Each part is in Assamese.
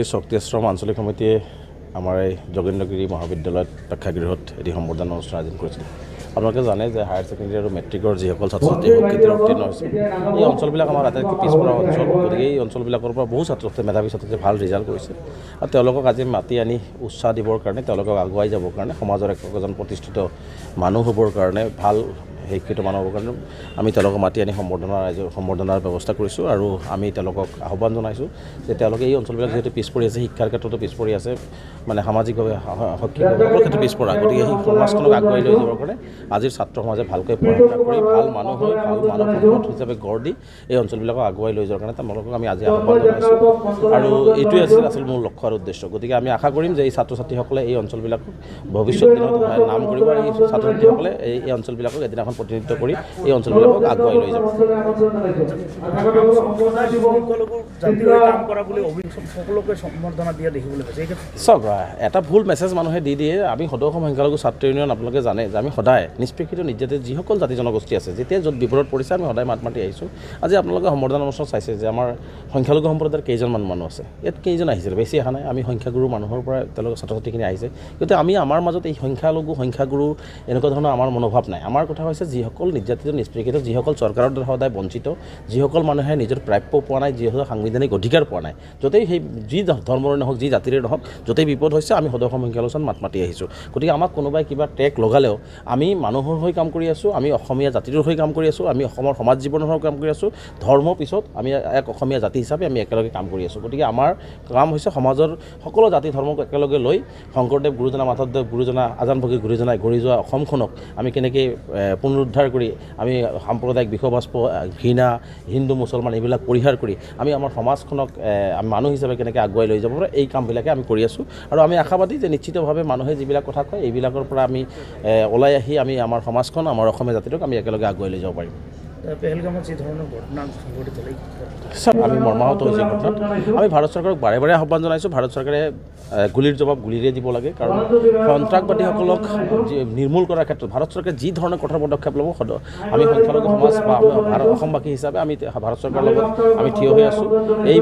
শক্তি আশ্ৰম আঞ্চলিক সমিতিয়ে আমাৰ এই যোগেন্দ্ৰগিৰি মহাবিদ্যালয়ত প্ৰেক্ষাগৃহত এটি সম্বৰ্ধনা অনুষ্ঠান আয়োজন কৰিছিল। আপোনালোকে জানে যে হায়াৰ ছেকেণ্ডেৰী আৰু মেট্ৰিকৰ যিসকল ছাত্ৰ ছাত্ৰী শিক্ষাৰ্থী উত্তীৰ্ণ হৈছে, এই অঞ্চলবিলাক আমাৰ আটাইতকৈ পিছপৰা অঞ্চল। গতিকে এই অঞ্চলবিলাকৰ পৰা বহু ছাত্ৰ ছাত্ৰী মেধাৱী ছাত্ৰ ছাত্ৰী ভাল ৰিজাল্ট কৰিছে আৰু তেওঁলোকক আজি মাতি আনি উৎসাহ দিবৰ কাৰণে, তেওঁলোকক আগুৱাই যাবৰ কাৰণে, সমাজৰ একজন প্ৰতিষ্ঠিত মানুহ হ'বৰ কাৰণে, ভাল শিক্ষিত মানুহ হ'বৰ কাৰণে আমি তেওঁলোকক মাতি আনি সম্বৰ্ধনাৰ ব্যৱস্থা কৰিছোঁ আৰু আমি তেওঁলোকক আহ্বান জনাইছোঁ যে তেওঁলোকে এই অঞ্চলবিলাক যিহেতু পিছ পৰি আছে, শিক্ষাৰ ক্ষেত্ৰতো পিছ পৰি আছে, মানে সামাজিকভাৱে শৈক্ষিকভাৱে সকলো ক্ষেত্ৰত পিছ পৰা, গতিকে সেই সমাজখনক আগুৱাই লৈ যাবৰ কাৰণে আজিৰ ছাত্ৰ সমাজে ভালকৈ পঢ়া শুনা কৰি ভাল মানুহ হৈ ভাল মানৱ সম্পদ হিচাপে গঢ় দি এই অঞ্চলবিলাকক আগুৱাই লৈ যোৱাৰ কাৰণে তেওঁলোকক আমি আজি আহ্বান জনাইছোঁ আৰু এইটোৱে আছিল মোৰ লক্ষ্য আৰু উদ্দেশ্য। গতিকে আমি আশা কৰিম যে এই ছাত্ৰ ছাত্ৰীসকলে এই অঞ্চলবিলাকক ভৱিষ্যত দিনত নাম কৰিব আৰু এই ছাত্ৰ ছাত্ৰীসকলে এই অঞ্চলবিলাকক এদিনাখন প্ৰতিনিধিত্ব কৰি এই অঞ্চলবিলাকক আগুৱাই লৈ যাব। চাওক, এটা ভুল মেছেজ মানুহে দি দিয়ে। আমি সদৌ অসম সংখ্যালঘু ছাত্ৰ ইউনিয়ন, আপোনালোকে জানে যে আমি সদায় নিষ্পেষিত নিৰ্যাতিত যিসকল জাতি জনগোষ্ঠী আছে, যেতিয়া য'ত বিপদত পৰিছে আমি সদায় মাত মাতি আহিছোঁ। আজি আপোনালোকে সম্বৰ্ধনা অনুষ্ঠান চাইছে যে আমাৰ সংখ্যালঘু সম্প্ৰদায়ৰ কেইজনমান মানুহ আছে, ইয়াত কেইজন আহিছিল, বেছি অহা নাই। আমি সংখ্যাগুৰু মানুহৰ পৰা তেওঁলোকৰ ছাত্ৰ ছাত্ৰীখিনি আহিছে, গতিকে আমি আমাৰ মাজত এই সংখ্যাগুৰু এনেকুৱা ধৰণৰ আমাৰ মনোভাৱ নাই। আমাৰ কথা হৈছে যিসকল নিৰ্যাতিত নিষ্পেষিত, যিসকল চৰকাৰৰ দ্বাৰা সদায় বঞ্চিত, যিসকল মানুহে নিজৰ প্ৰাপ্য পোৱা নাই, যিসকল সাংবিধানিক অধিকাৰ পোৱা নাই, য'তেই সেই যি ধৰ্মৰে নহওক, যি জাতিৰে নহওক, য'তেই বিপদ হৈছে আমি সদৌ অসম সংখ্যালঘু মাত মাতি আহিছোঁ। গতিকে আমাক কোনোবাই কিবা ট্ৰেক লগালেও আমি মানুহৰ হৈ কাম কৰি আছোঁ, আমি অসমীয়া জাতিটোৰ হৈ কাম কৰি আছোঁ, আমি অসমৰ সমাজ জীৱনৰ হৈ কাম কৰি আছোঁ। ধৰ্মৰ পিছত আমি এক অসমীয়া জাতি হিচাপে আমি একেলগে কাম কৰি আছোঁ। গতিকে আমাৰ কাম হৈছে সমাজৰ সকলো জাতি ধৰ্মক একেলগে লৈ শংকৰদেৱ গুৰুজনা, মাধৱদেৱ গুৰুজনা, আজান ফকীৰ গুৰুজনাই গঢ়ি যোৱা অসমখনক আমি কেনেকৈ পুনৰুদ্ধাৰ কৰি আমি সাম্প্ৰদায়িক বিষবাস্প, ঘৃণা, হিন্দু মুছলমান এইবিলাক পৰিহাৰ কৰি আমি আমাৰ সমাজখনক আমি মানুহ হিচাপে কেনেকৈ আগুৱাই লৈ যাব পাৰোঁ, এই কামবিলাকে আমি কৰি আছোঁ। আৰু আমি আশাবাদী যে নিশ্চিতভাৱে মানুহে যিবিলাক কথা কয় এইবিলাকৰ পৰা আমি ওলাই আহি আমি আমাৰ সমাজখন, আমাৰ অসমীয়া জাতিটোক আমি একেলগে আগুৱাই লৈ যাব পাৰিম। পেহেলগামত যি ধৰণৰ ঘটনা সংঘটিত হ'ল, আমি মৰ্মাহত হৈছে ঘটনাত। আমি ভাৰত চৰকাৰক বাৰে বাৰে আহ্বান জনাইছোঁ, ভাৰত চৰকাৰে গুলিৰ জবাব গুলিৰে দিব লাগে, কাৰণ সন্ত্ৰাসবাদীসকলক নিৰ্মূল কৰাৰ ক্ষেত্ৰত ভাৰত চৰকাৰে যি ধৰণৰ কঠোৰ পদক্ষেপ ল'ব, আমি সংখ্যালঘু সমাজ বা অসমবাসী হিচাপে আমি ভাৰত চৰকাৰৰ লগত আমি থিয় হৈ আছোঁ। এই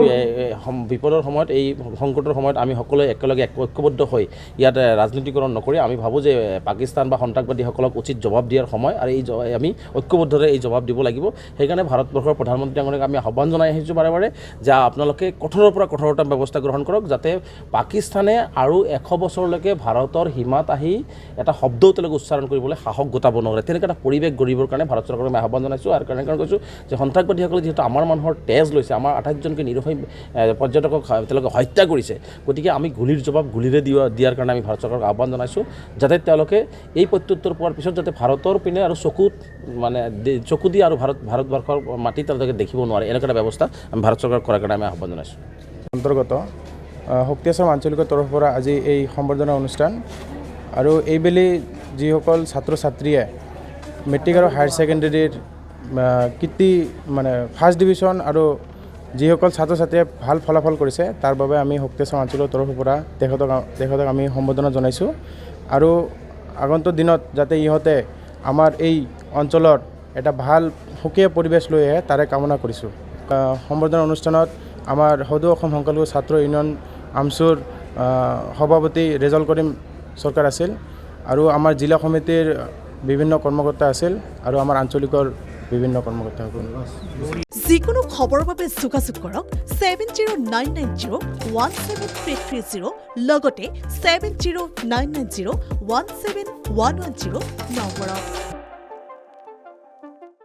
বিপদৰ সময়ত, এই সংকটৰ সময়ত আমি সকলোৱে একেলগে ঐক্যবদ্ধ হৈ ইয়াত ৰাজনীতিকৰণ নকৰি আমি ভাবোঁ যে পাকিস্তান বা সন্ত্ৰাসবাদীসকলক উচিত জবাব দিয়াৰ সময়, আৰু আমি ঐক্যবদ্ধৰে এই জবাব দিব লাগিব। সেইকাৰণে ভাৰতবৰ্ষৰ প্ৰধানমন্ত্ৰী ডাঙৰীয়াক আমি আহ্বান জনাই আহিছোঁ বাৰে বাৰে যে আপোনালোকে কঠোৰৰ পৰা কঠোৰতম ব্যৱস্থা গ্ৰহণ কৰক, যাতে পাকিস্তানে আৰু 100 বছৰলৈকে ভাৰতৰ সীমাত আহি এটা শব্দও তেওঁলোকে উচ্চাৰণ কৰিবলৈ সাহস গোটাব নোৱাৰে। তেনেকৈ এটা পৰিৱেশ গঢ়িবৰ কাৰণে ভাৰত চৰকাৰক আমি আহ্বান জনাইছোঁ। আৰু কাৰণ কৈছোঁ যে সন্ত্ৰাসবাদীসকলে যিহেতু আমাৰ মানুহৰ তেজ লৈছে, আমাৰ 28জনকৈ নিৰীহ পৰ্যটকক তেওঁলোকে হত্যা কৰিছে, গতিকে আমি গুলিৰ জবাব গুলিৰে দিয়াৰ কাৰণে আমি ভাৰত চৰকাৰক আহ্বান জনাইছোঁ, যাতে তেওঁলোকে এই প্ৰত্যুত্তৰ পোৱাৰ পিছত যাতে ভাৰতৰ পিনে আৰু চকু দি আৰু ভাৰতবৰ্ষৰ মাটি তেওঁলোকে দেখিব নোৱাৰে, এনেকুৱা এটা ব্যৱস্থা আমি ভাৰত চৰকাৰক কৰাৰ কাৰণে আমি আহ্বান জনাইছোঁ। অন্তৰ্গত শক্তি আশ্ৰম আঞ্চলিকৰ তৰফৰ পৰা আজি এই সম্বৰ্ধনা অনুষ্ঠান, আৰু এইবেলি যিসকল ছাত্ৰ ছাত্ৰীয়ে মেট্ৰিক আৰু হায়াৰ ছেকেণ্ডেৰীৰ কীৰ্তি ফাৰ্ষ্ট ডিভিজন আৰু যিসকল ছাত্ৰ ছাত্ৰীয়ে ভাল ফলাফল কৰিছে তাৰ বাবে আমি শক্তি আশ্ৰম আঞ্চলিকৰ তৰফৰ পৰা তেখেতক আমি সম্বৰ্ধনা জনাইছোঁ। আৰু আগন্তুক দিনত যাতে ইহঁতে আমাৰ এই অঞ্চলৰ এটা ভাল সুকীয়া পৰিৱেশ লৈ আহে তাৰে কামনা কৰিছোঁ। সম্বৰ্ধনা অনুষ্ঠানত আমাৰ সদৌ অসম সংখ্যালঘু ছাত্ৰ ইউনিয়ন আমচুৰ সভাপতি ৰেজাউল কৰিম চৰকাৰ আছিল, আৰু আমাৰ জিলা সমিতিৰ বিভিন্ন কৰ্মকৰ্তা আছিল, আৰু আমাৰ আঞ্চলিকৰ বিভিন্ন কৰ্মকৰ্তাসকল। যিকোনো খবৰৰ বাবে যোগাযোগ কৰক 7099017330 লগতে 7099017110 নম্বৰত।